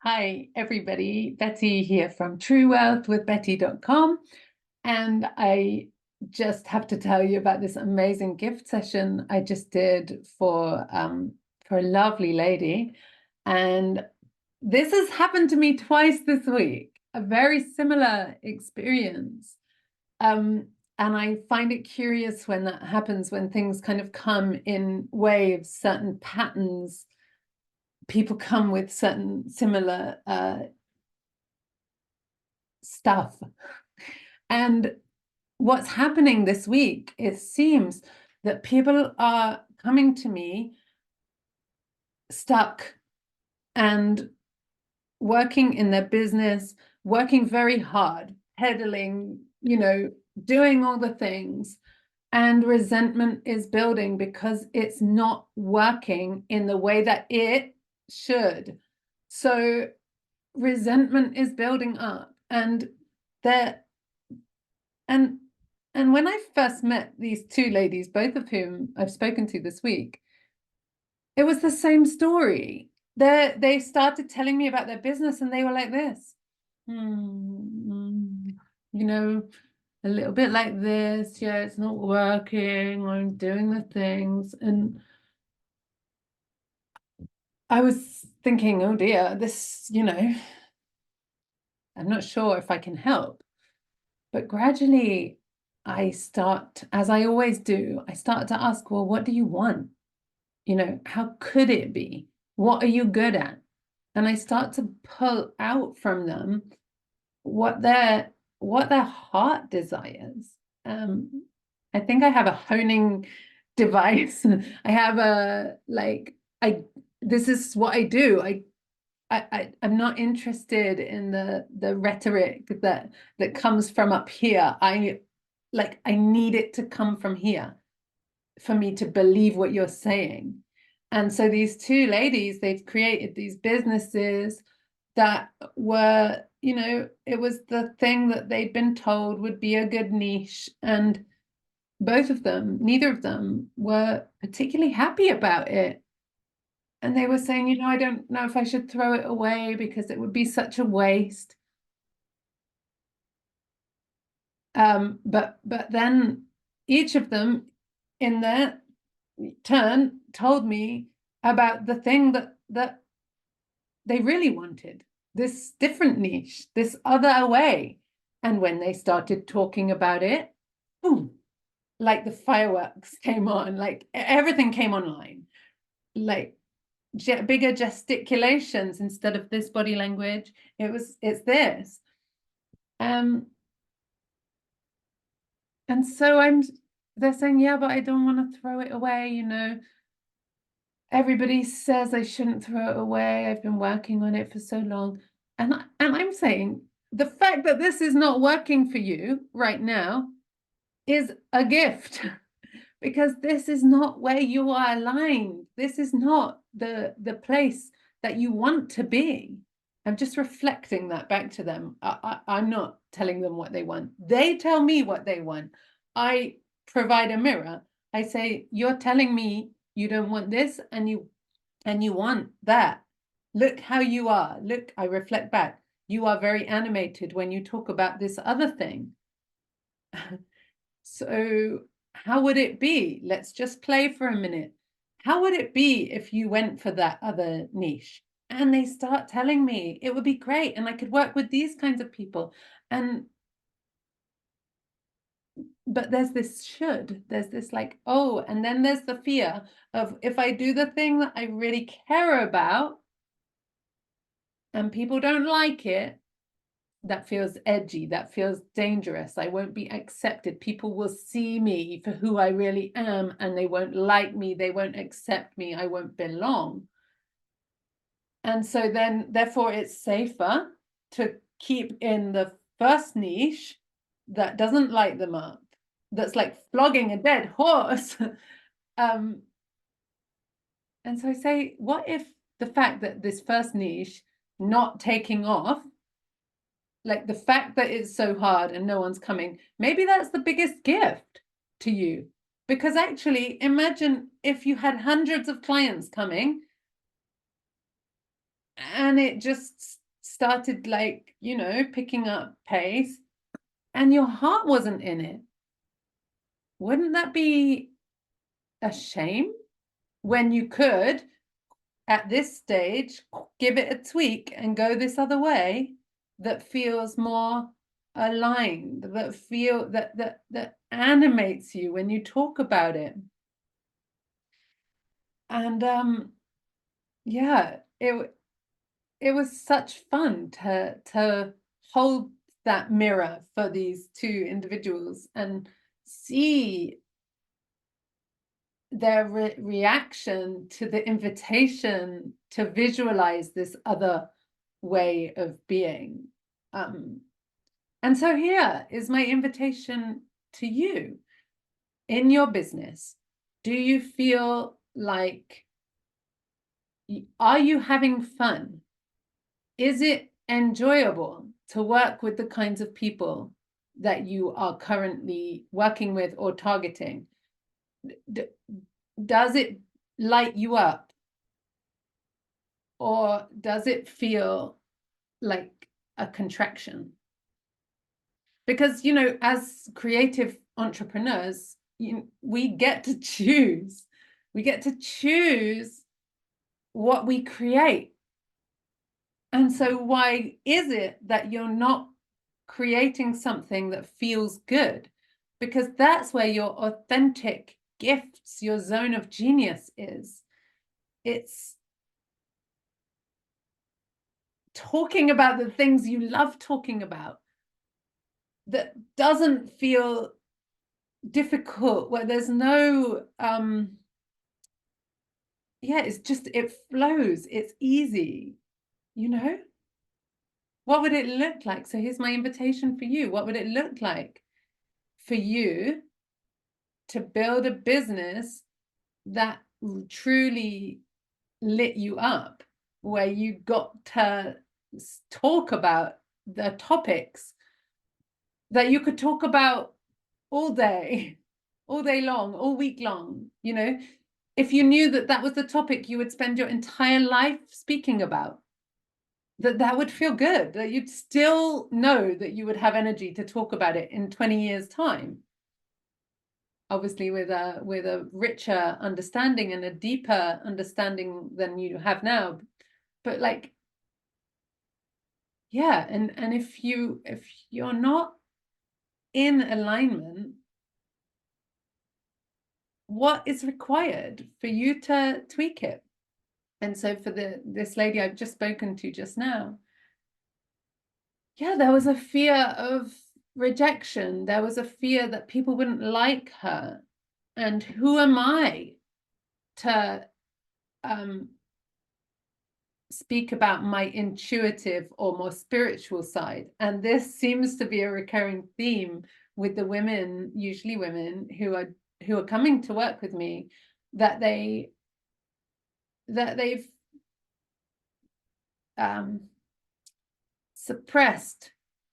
Hi, everybody. Betty here from truewealthwithbetty.com. And I just have to tell you about this amazing gift session I just did for a lovely lady. And this has happened to me twice this week, a very similar experience. And I find it curious when that happens, when things kind of come in waves, certain patterns. People come with certain similar stuff. And what's happening this week, it seems that people are coming to me stuck and working in their business, working very hard, pedaling, doing all the things. And resentment is building because it's not working in the way that it should. So resentment is building up, and there and when I first met these two ladies, both of whom I've spoken to this week, it was the same story. They started telling me about their business, and they were like this, you know, a little bit like this. Yeah, it's not working. I'm doing the things. And I was thinking, oh dear, this, I'm not sure if I can help. But gradually, as I always do, I start to ask, well, what do you want? How could it be? What are you good at? And I start to pull out from them what their heart desires. I think I have a honing device. I have this is what I do. I'm not interested in the rhetoric that comes from up here. I need it to come from here for me to believe what you're saying. And so these two ladies, they've created these businesses that were, it was the thing that they'd been told would be a good niche. And neither of them were particularly happy about it. And they were saying, I don't know if I should throw it away because it would be such a waste. But then each of them in their turn told me about the thing that they really wanted, this different niche, this other way. And when they started talking about it, boom, like the fireworks came on, like everything came online, like bigger gesticulations instead of this body language. It's this. And so they're saying, yeah, but I don't want to throw it away, Everybody says I shouldn't throw it away. I've been working on it for so long. And I'm saying the fact that this is not working for you right now is a gift because this is not where you are aligned. This is not the place that you want to be. I'm just reflecting that back to them. I'm not telling them what they want. They tell me what they want. I provide a mirror. I say, you're telling me you don't want this and you want that. Look how you are. Look, I reflect back. You are very animated when you talk about this other thing. So how would it be? Let's just play for a minute. How would it be if you went for that other niche? And they start telling me it would be great and I could work with these kinds of people. But there's this like, oh, and then there's the fear of if I do the thing that I really care about and people don't like it, that feels edgy, that feels dangerous. I won't be accepted. People will see me for who I really am and they won't like me, they won't accept me, I won't belong. And so then, therefore, it's safer to keep in the first niche that doesn't light them up, that's like flogging a dead horse. And so I say, what if the fact that this first niche not taking off, like the fact that it's so hard and no one's coming, maybe that's the biggest gift to you. Because actually, imagine if you had hundreds of clients coming and it just started like, you know, picking up pace, and your heart wasn't in it. Wouldn't that be a shame when you could, at this stage, give it a tweak and go this other way that feels more aligned, that animates you when you talk about it? And yeah, it was such fun to hold that mirror for these two individuals and see their reaction to the invitation to visualize this other way of being. And so here is my invitation to you in your business. Do you feel like, are you having fun? Is it enjoyable to work with the kinds of people that you are currently working with or targeting? Does it light you up? Or does it feel like a contraction? Because, you know, as creative entrepreneurs, we get to choose. We get to choose what we create. And so why is it that you're not creating something that feels good? Because that's where your authentic gifts, your zone of genius is. It's talking about the things you love talking about that doesn't feel difficult, where there's no yeah, it's just, it flows, it's easy, you know. What would it look like? So here's my invitation for you. What would it look like for you to build a business that truly lit you up, where you got to talk about the topics that you could talk about all day long, all week long? You know, if you knew that that was the topic you would spend your entire life speaking about, that would feel good, that you'd still know that you would have energy to talk about it in 20 years' time. Obviously with a richer understanding and a deeper understanding than you have now. But like, yeah, and if you're not in alignment, what is required for you to tweak it? And so for this lady I've just spoken to just now, yeah, there was a fear of rejection. There was a fear that people wouldn't like her. And who am I to speak about my intuitive or more spiritual side? And this seems to be a recurring theme with the women, usually women who are coming to work with me, that they've suppressed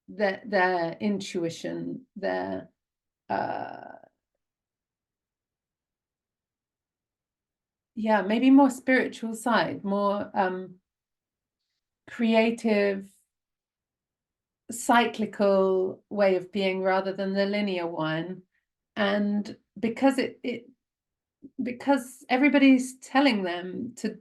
their intuition, their yeah, maybe more spiritual side, more creative, cyclical way of being rather than the linear one. And because because everybody's telling them to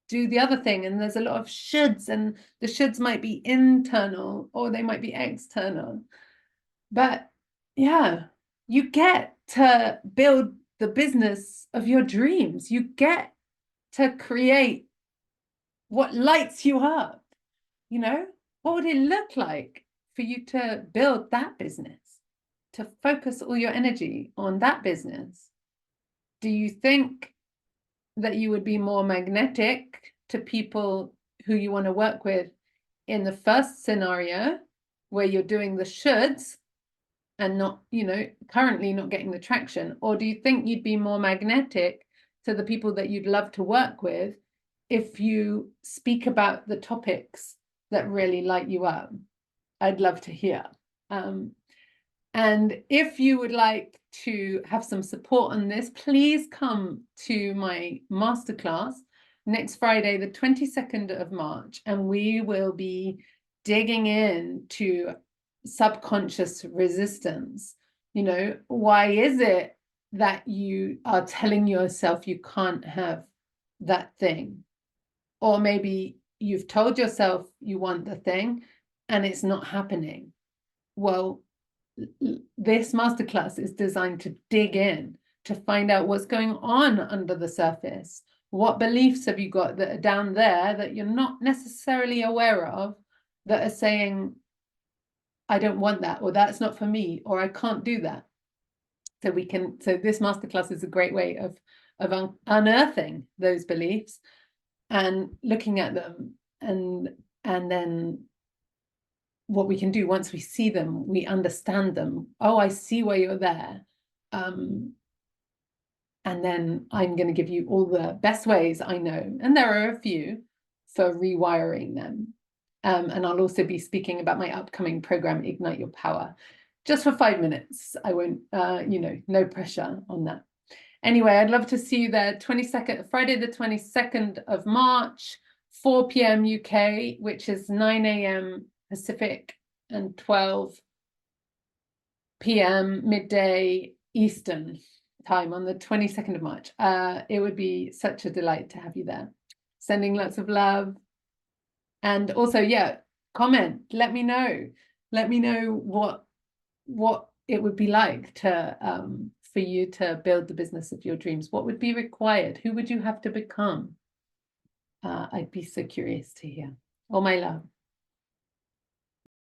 do the other thing, and there's a lot of shoulds, and the shoulds might be internal or they might be external. But yeah, you get to build the business of your dreams. You get to create what lights you up. You know, what would it look like for you to build that business, to focus all your energy on that business? Do you think that you would be more magnetic to people who you want to work with in the first scenario, where you're doing the shoulds and not, you know, currently not getting the traction? Or do you think you'd be more magnetic to the people that you'd love to work with if you speak about the topics that really light you up? I'd love to hear. And if you would like to have some support on this, please come to my masterclass, next Friday, the 22nd of March, and we will be digging into subconscious resistance. You know, why is it that you are telling yourself you can't have that thing? Or maybe you've told yourself you want the thing and it's not happening. Well, this masterclass is designed to dig in, to find out what's going on under the surface. What beliefs have you got that are down there that you're not necessarily aware of, that are saying, I don't want that, or that's not for me, or I can't do that. So this masterclass is a great way of unearthing those beliefs and looking at them, and then what we can do once we see them, we understand them. Oh, I see why you're there. And then I'm going to give you all the best ways I know, and there are a few, for rewiring them. And I'll also be speaking about my upcoming program, Ignite Your Power, just for 5 minutes. I won't, no pressure on that. Anyway, I'd love to see you there. Friday the 22nd of March, 4 p.m. UK, which is 9 a.m. Pacific and 12 p.m. midday Eastern time on the 22nd of March. It would be such a delight to have you there. Sending lots of love. And also, yeah, comment, let me know. Let me know what it would be like to for you to build the business of your dreams. What would be required? Who would you have to become? I'd be so curious to hear. All my love.